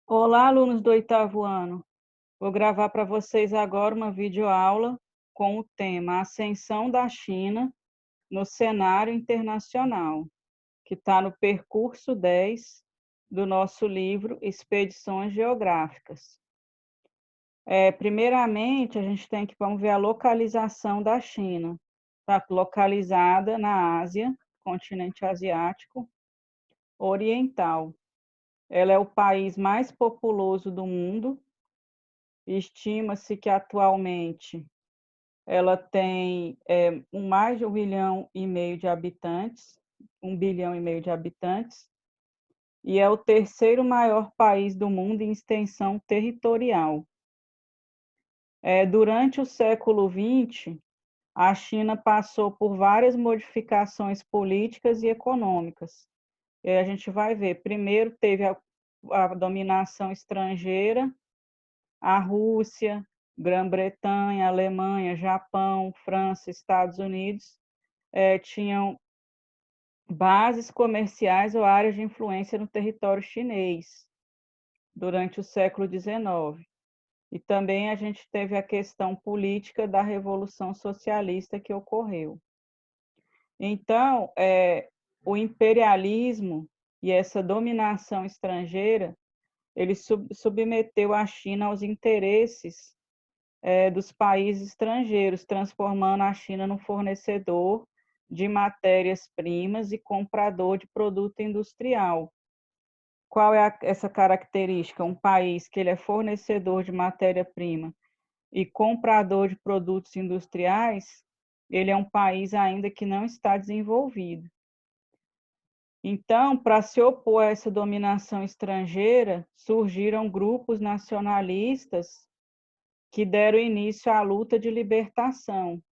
Olá, alunos do oitavo ano. Vou gravar para vocês agora uma videoaula com o tema Ascensão da China no cenário internacional, que está no percurso 10 do nosso livro Expedições Geográficas. Primeiramente, a gente tem que vamos ver a localização da China. Está localizada na Ásia, continente asiático oriental. Ela é o país mais populoso do mundo. Estima-se que atualmente ela tem mais de 1,5 bilhão de habitantes, 1,5 bilhão de habitantes, e é o terceiro maior país do mundo em extensão territorial. Durante o século XX, a China passou por várias modificações políticas e econômicas. E a gente vai ver, primeiro teve a dominação estrangeira, a Rússia, Grã-Bretanha, Alemanha, Japão, França, Estados Unidos tinham bases comerciais ou áreas de influência no território chinês durante o século XIX. E também a gente teve a questão política da Revolução Socialista que ocorreu. Então, o imperialismo e essa dominação estrangeira, ele submeteu a China aos interesses dos países estrangeiros, transformando a China num fornecedor de matérias-primas e comprador de produto industrial. Qual é essa característica? Um país que ele é fornecedor de matéria-prima e comprador de produtos industriais, ele é um país ainda que não está desenvolvido. Então, para se opor a essa dominação estrangeira, surgiram grupos nacionalistas que deram início à luta de libertação.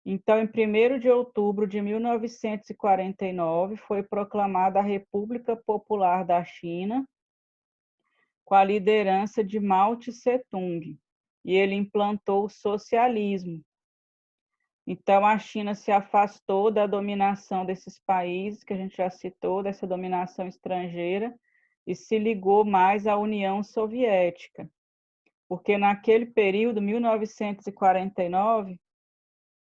Então, em 1º de outubro de 1949, foi proclamada a República Popular da China, com a liderança de Mao Tse-tung, e ele implantou o socialismo. Então, a China se afastou da dominação desses países, que a gente já citou, dessa dominação estrangeira, e se ligou mais à União Soviética. Porque naquele período, 1949,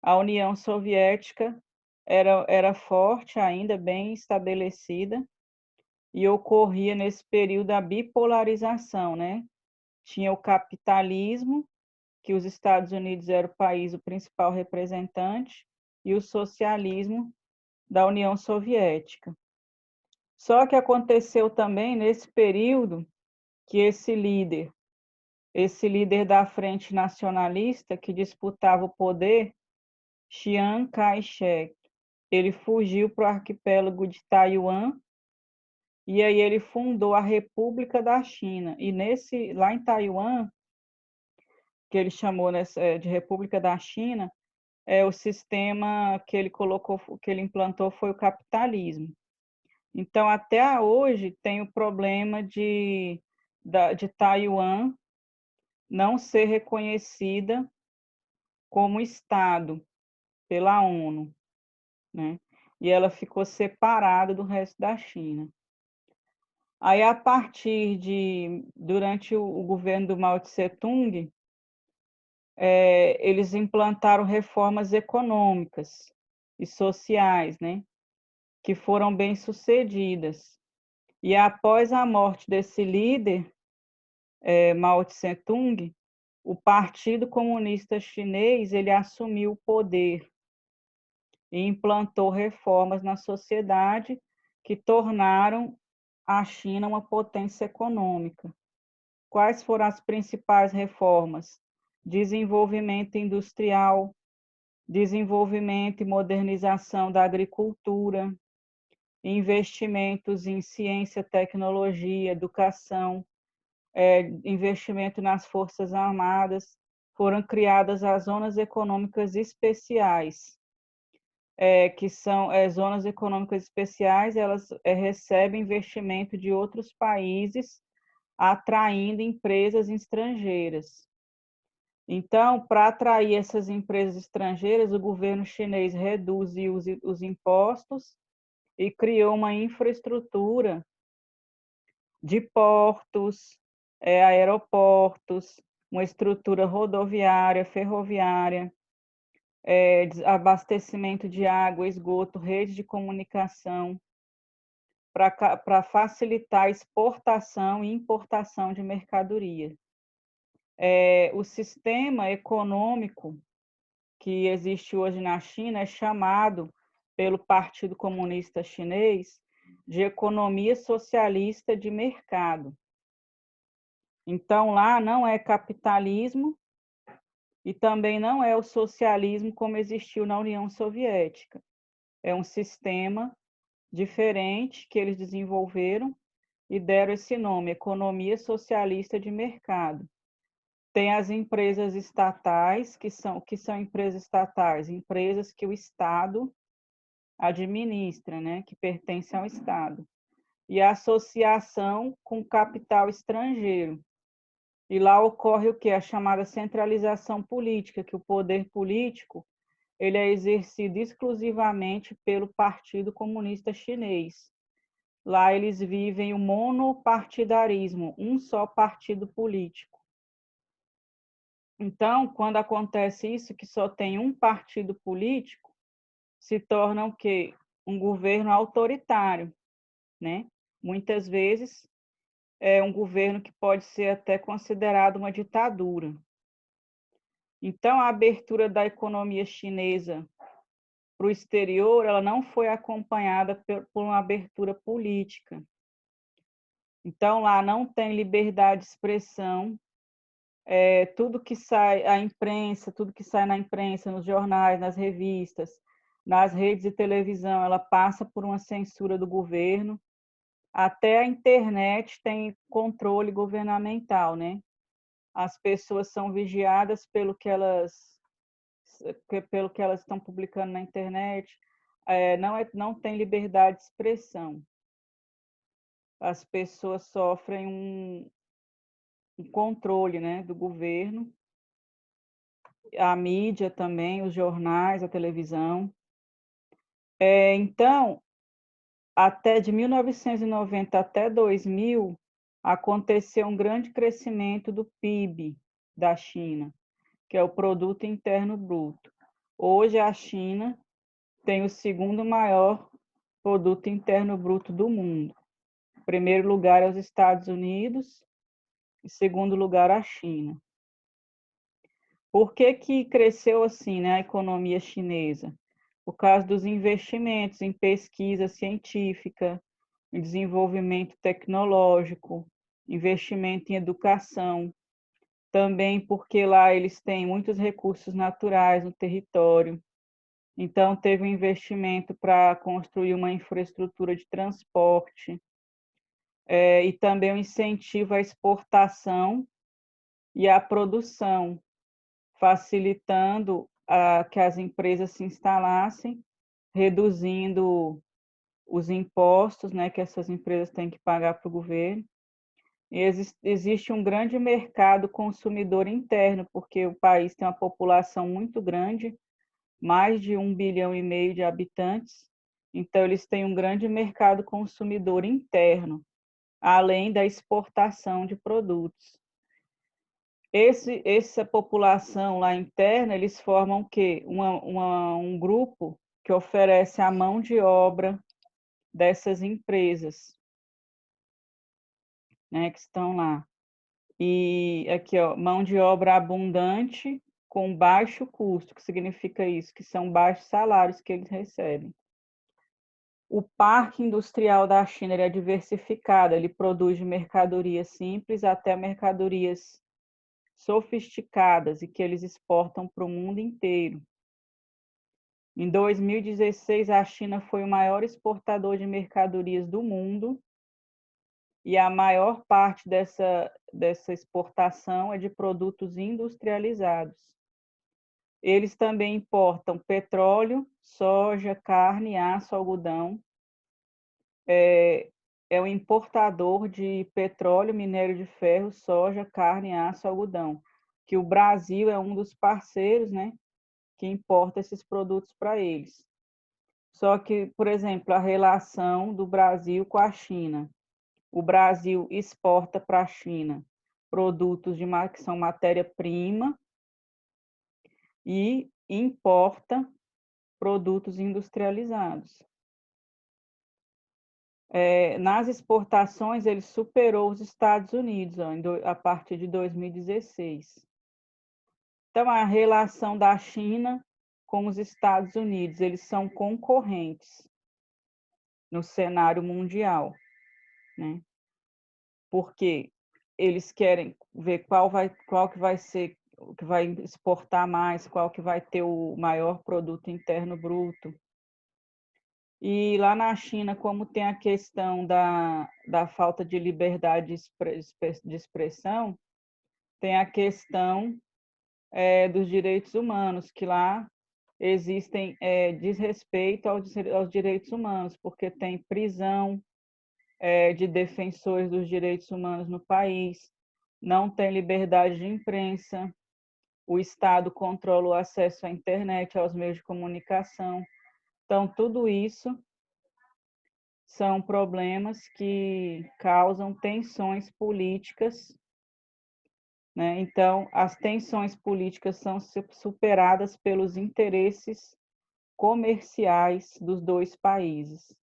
a União Soviética era forte ainda, bem estabelecida, e ocorria nesse período a bipolarização, né? Tinha o capitalismo, que os Estados Unidos era o país, o principal representante, e o socialismo da União Soviética. Só que aconteceu também nesse período que esse líder da Frente Nacionalista que disputava o poder, Chiang Kai-shek, ele fugiu para o arquipélago de Taiwan e aí ele fundou a República da China. E lá em Taiwan, que ele chamou de República da China, o sistema que ele colocou, que ele implantou foi o capitalismo. Então, até hoje tem o problema de Taiwan não ser reconhecida como Estado pela ONU, né? E ela ficou separada do resto da China. Aí, durante o governo do Mao Tse-tung, eles implantaram reformas econômicas e sociais, né? Que foram bem-sucedidas. E após a morte desse líder, Mao Tse-tung, o Partido Comunista Chinês ele assumiu o poder e implantou reformas na sociedade que tornaram a China uma potência econômica. Quais foram as principais reformas? Desenvolvimento industrial, desenvolvimento e modernização da agricultura, investimentos em ciência, tecnologia, educação, investimento nas forças armadas, foram criadas as zonas econômicas especiais, que são zonas econômicas especiais, elas recebem investimento de outros países, atraindo empresas estrangeiras. Então, para atrair essas empresas estrangeiras, o governo chinês reduziu os impostos e criou uma infraestrutura de portos, aeroportos, uma estrutura rodoviária, ferroviária, abastecimento de água, esgoto, rede de comunicação, para facilitar a exportação e importação de mercadoria. O sistema econômico que existe hoje na China é chamado pelo Partido Comunista Chinês de economia socialista de mercado. Então, lá não é capitalismo e também não é o socialismo como existiu na União Soviética. É um sistema diferente que eles desenvolveram e deram esse nome, economia socialista de mercado. Tem as empresas estatais, que são empresas estatais, empresas que o Estado administra, né, que pertencem ao Estado. E a associação com capital estrangeiro. E lá ocorre o que? A chamada centralização política, que o poder político ele é exercido exclusivamente pelo Partido Comunista Chinês. Lá eles vivem o monopartidarismo, um só partido político. Então, quando acontece isso, que só tem um partido político, se torna o quê? Um governo autoritário, né? Muitas vezes é um governo que pode ser até considerado uma ditadura. Então, a abertura da economia chinesa para o exterior, ela não foi acompanhada por uma abertura política. Então, lá não tem liberdade de expressão, tudo que sai, a imprensa, tudo que sai na imprensa, nos jornais, nas revistas, nas redes de televisão, ela passa por uma censura do governo. Até a internet tem controle governamental, né? As pessoas são vigiadas pelo que elas estão publicando na internet, não tem liberdade de expressão. As pessoas sofrem um controle, né, do governo, a mídia também, os jornais, a televisão. Então, até de 1990 até 2000, aconteceu um grande crescimento do PIB da China, que é o Produto Interno Bruto. Hoje, a China tem o segundo maior Produto Interno Bruto do mundo. Em primeiro lugar é os Estados Unidos, em segundo lugar a China. Por que cresceu assim, né, a economia chinesa? Por causa dos investimentos em pesquisa científica, em desenvolvimento tecnológico, investimento em educação, também porque lá eles têm muitos recursos naturais no território. Então, teve um investimento para construir uma infraestrutura de transporte, e também um incentivo à exportação e à produção, facilitando que as empresas se instalassem, reduzindo os impostos, né, que essas empresas têm que pagar para o governo. E existe um grande mercado consumidor interno, porque o país tem uma população muito grande, mais de 1,5 bilhão de habitantes, então eles têm um grande mercado consumidor interno, além da exportação de produtos. Essa população lá interna, eles formam o quê? Um grupo que oferece a mão de obra dessas empresas, né, que estão lá. E aqui, ó, mão de obra abundante com baixo custo. O que significa isso? Que são baixos salários que eles recebem. O parque industrial da China é diversificado, ele produz de mercadorias simples até mercadorias sofisticadas e que eles exportam para o mundo inteiro. Em 2016, a China foi o maior exportador de mercadorias do mundo e a maior parte dessa exportação é de produtos industrializados. Eles também importam petróleo, soja, carne, aço, algodão. É um importador de petróleo, minério de ferro, soja, carne, aço, algodão, que o Brasil é um dos parceiros, né, que importa esses produtos para eles. Só que, por exemplo, a relação do Brasil com a China. O Brasil exporta para a China produtos que são matéria-prima e importa produtos industrializados. Nas exportações, ele superou os Estados Unidos a partir de 2016. Então, a relação da China com os Estados Unidos, eles são concorrentes no cenário mundial, né? Porque eles querem ver qual que vai ser, o que vai exportar mais, qual que vai ter o maior produto interno bruto. E lá na China, como tem a questão da falta de liberdade de expressão, tem a questão dos direitos humanos, que lá existem desrespeito aos direitos humanos, porque tem prisão de defensores dos direitos humanos no país, não tem liberdade de imprensa, o Estado controla o acesso à internet, aos meios de comunicação. Então, tudo isso são problemas que causam tensões políticas, né? Então, as tensões políticas são superadas pelos interesses comerciais dos dois países.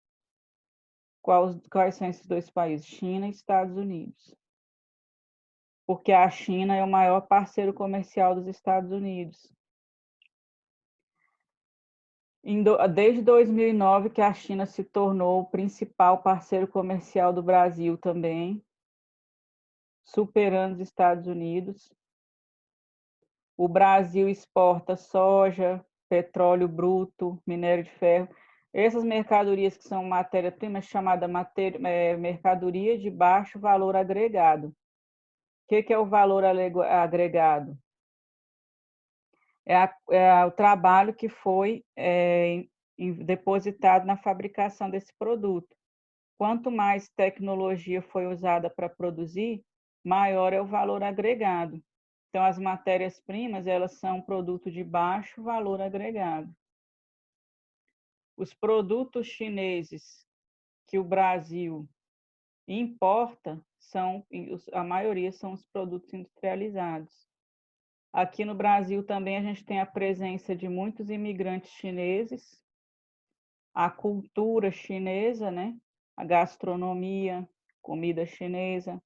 Quais são esses dois países? China e Estados Unidos. Porque a China é o maior parceiro comercial dos Estados Unidos. Desde 2009 que a China se tornou o principal parceiro comercial do Brasil também, superando os Estados Unidos. O Brasil exporta soja, petróleo bruto, minério de ferro. Essas mercadorias que são matéria-prima, chamada mercadoria de baixo valor agregado. O que é o valor agregado? É o trabalho que foi depositado na fabricação desse produto. Quanto mais tecnologia foi usada para produzir, maior é o valor agregado. Então, as matérias-primas, elas são produto de baixo valor agregado. Os produtos chineses que o Brasil importa, a maioria são os produtos industrializados. Aqui no Brasil também a gente tem a presença de muitos imigrantes chineses, a cultura chinesa, né? A gastronomia, comida chinesa,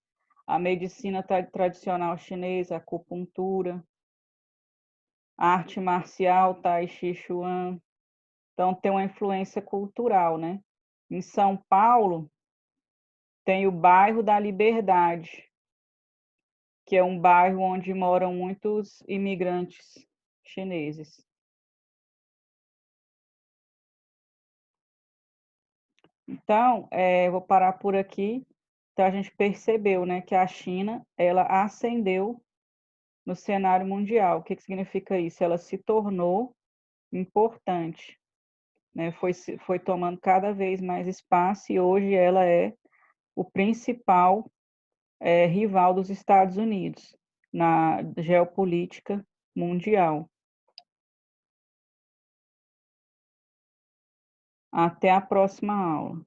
a medicina tradicional chinesa, a acupuntura, a arte marcial, Tai Chi Chuan. Então, tem uma influência cultural, né? Em São Paulo, tem o bairro da Liberdade, que é um bairro onde moram muitos imigrantes chineses. Então, vou parar por aqui. Então, a gente percebeu, né, que a China, ela ascendeu no cenário mundial. O que significa isso? Ela se tornou importante, né? Foi tomando cada vez mais espaço e hoje ela é o principal rival dos Estados Unidos na geopolítica mundial. Até a próxima aula.